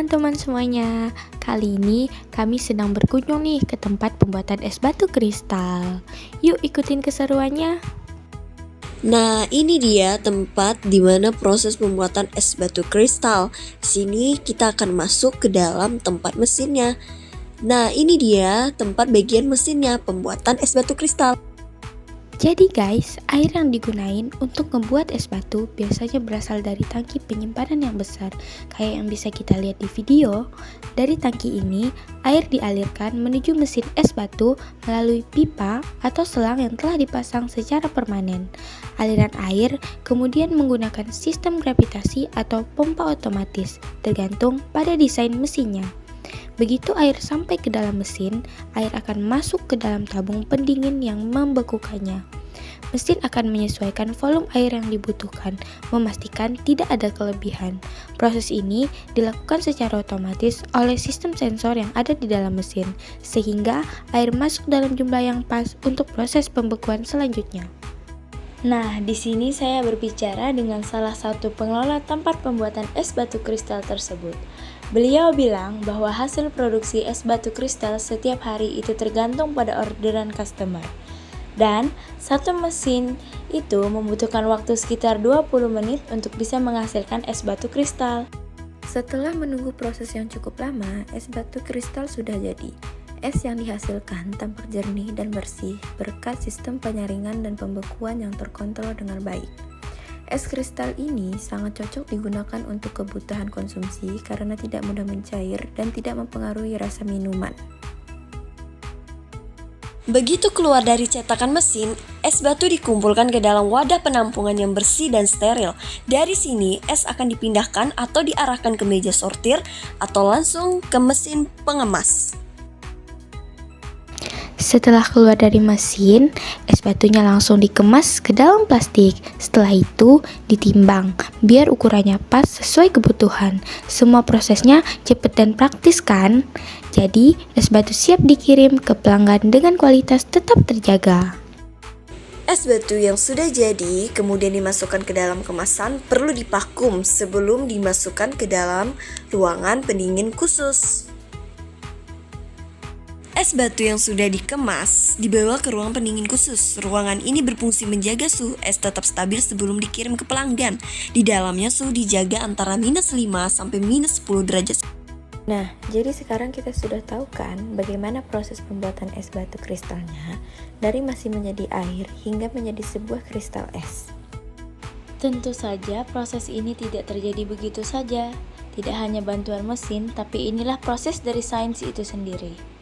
teman-teman semuanya, kali ini kami sedang berkunjung nih ke tempat pembuatan es batu kristal. Yuk ikutin keseruannya. Nah, ini dia tempat di mana proses pembuatan es batu kristal. Di sini kita akan masuk ke dalam tempat mesinnya. Nah, ini dia tempat bagian mesinnya pembuatan es batu kristal. Jadi guys, air yang digunain untuk membuat es batu biasanya berasal dari tangki penyimpanan yang besar. Kayak yang bisa kita lihat di video, dari tangki ini air dialirkan menuju mesin es batu melalui pipa atau selang yang telah dipasang secara permanen. Aliran air kemudian menggunakan sistem gravitasi atau pompa otomatis, tergantung pada desain mesinnya. Begitu air sampai ke dalam mesin, air akan masuk ke dalam tabung pendingin yang membekukannya. Mesin akan menyesuaikan volume air yang dibutuhkan, memastikan tidak ada kelebihan. Proses ini dilakukan secara otomatis oleh sistem sensor yang ada di dalam mesin, sehingga air masuk dalam jumlah yang pas untuk proses pembekuan selanjutnya. Nah, di sini saya berbicara dengan salah satu pengelola tempat pembuatan es batu kristal tersebut. Beliau bilang bahwa hasil produksi es batu kristal setiap hari itu tergantung pada orderan customer. Dan satu mesin itu membutuhkan waktu sekitar 20 menit untuk bisa menghasilkan es batu kristal. Setelah menunggu proses yang cukup lama, es batu kristal sudah jadi. Es yang dihasilkan tampak jernih dan bersih berkat sistem penyaringan dan pembekuan yang terkontrol dengan baik. Es kristal ini sangat cocok digunakan untuk kebutuhan konsumsi karena tidak mudah mencair dan tidak mempengaruhi rasa minuman. Begitu keluar dari cetakan mesin, es batu dikumpulkan ke dalam wadah penampungan yang bersih dan steril. Dari sini, es akan dipindahkan atau diarahkan ke meja sortir atau langsung ke mesin pengemas. Setelah keluar dari mesin, es batunya langsung dikemas ke dalam plastik. Setelah itu ditimbang, biar ukurannya pas sesuai kebutuhan. Semua prosesnya cepat dan praktis kan? Jadi, es batu siap dikirim ke pelanggan dengan kualitas tetap terjaga. Es batu yang sudah jadi kemudian dimasukkan ke dalam kemasan perlu divakum sebelum dimasukkan ke dalam ruangan pendingin khusus. Es batu yang sudah dikemas dibawa ke ruang pendingin khusus. Ruangan ini berfungsi menjaga suhu es tetap stabil sebelum dikirim ke pelanggan. Di dalamnya suhu dijaga antara -5 sampai -10 derajat. Nah, jadi sekarang kita sudah tahu kan bagaimana proses pembuatan es batu kristalnya dari masih menjadi air hingga menjadi sebuah kristal es. Tentu saja proses ini tidak terjadi begitu saja. Tidak hanya bantuan mesin, tapi inilah proses dari sains itu sendiri.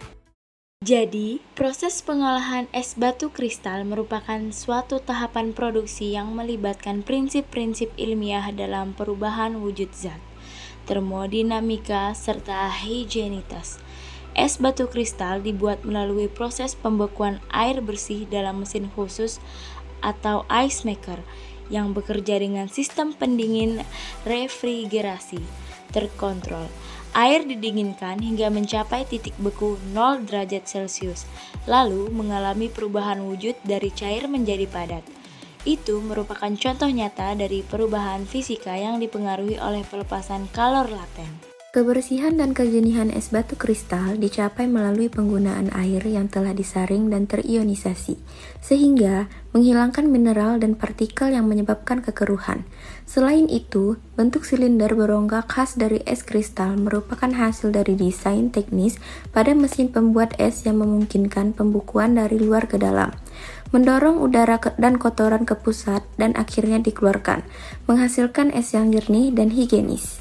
Jadi, proses pengolahan es batu kristal merupakan suatu tahapan produksi yang melibatkan prinsip-prinsip ilmiah dalam perubahan wujud zat, termodinamika, serta higienitas. Es batu kristal dibuat melalui proses pembekuan air bersih dalam mesin khusus atau ice maker yang bekerja dengan sistem pendingin refrigerasi terkontrol. Air didinginkan hingga mencapai titik beku 0 derajat Celcius, lalu mengalami perubahan wujud dari cair menjadi padat. Itu merupakan contoh nyata dari perubahan fisika yang dipengaruhi oleh pelepasan kalor laten. Kebersihan dan kejenihan es batu kristal dicapai melalui penggunaan air yang telah disaring dan terionisasi, sehingga menghilangkan mineral dan partikel yang menyebabkan kekeruhan. Selain itu, bentuk silinder berongga khas dari es kristal merupakan hasil dari desain teknis pada mesin pembuat es yang memungkinkan pembekuan dari luar ke dalam, mendorong udara dan kotoran ke pusat dan akhirnya dikeluarkan, menghasilkan es yang jernih dan higienis.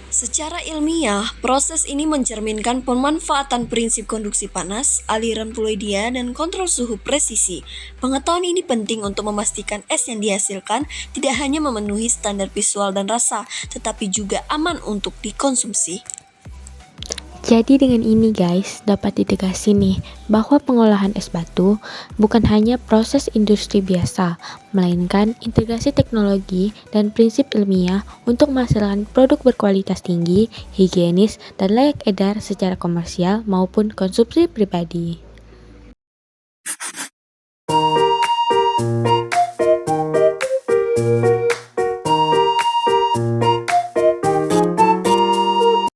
Secara ilmiah, proses ini mencerminkan pemanfaatan prinsip konduksi panas, aliran fluidia, dan kontrol suhu presisi. Pengetahuan ini penting untuk memastikan es yang dihasilkan tidak hanya memenuhi standar visual dan rasa, tetapi juga aman untuk dikonsumsi. Jadi dengan ini guys, dapat ditegaskan nih bahwa pengolahan es batu bukan hanya proses industri biasa, melainkan integrasi teknologi dan prinsip ilmiah untuk menghasilkan produk berkualitas tinggi, higienis, dan layak edar secara komersial maupun konsumsi pribadi.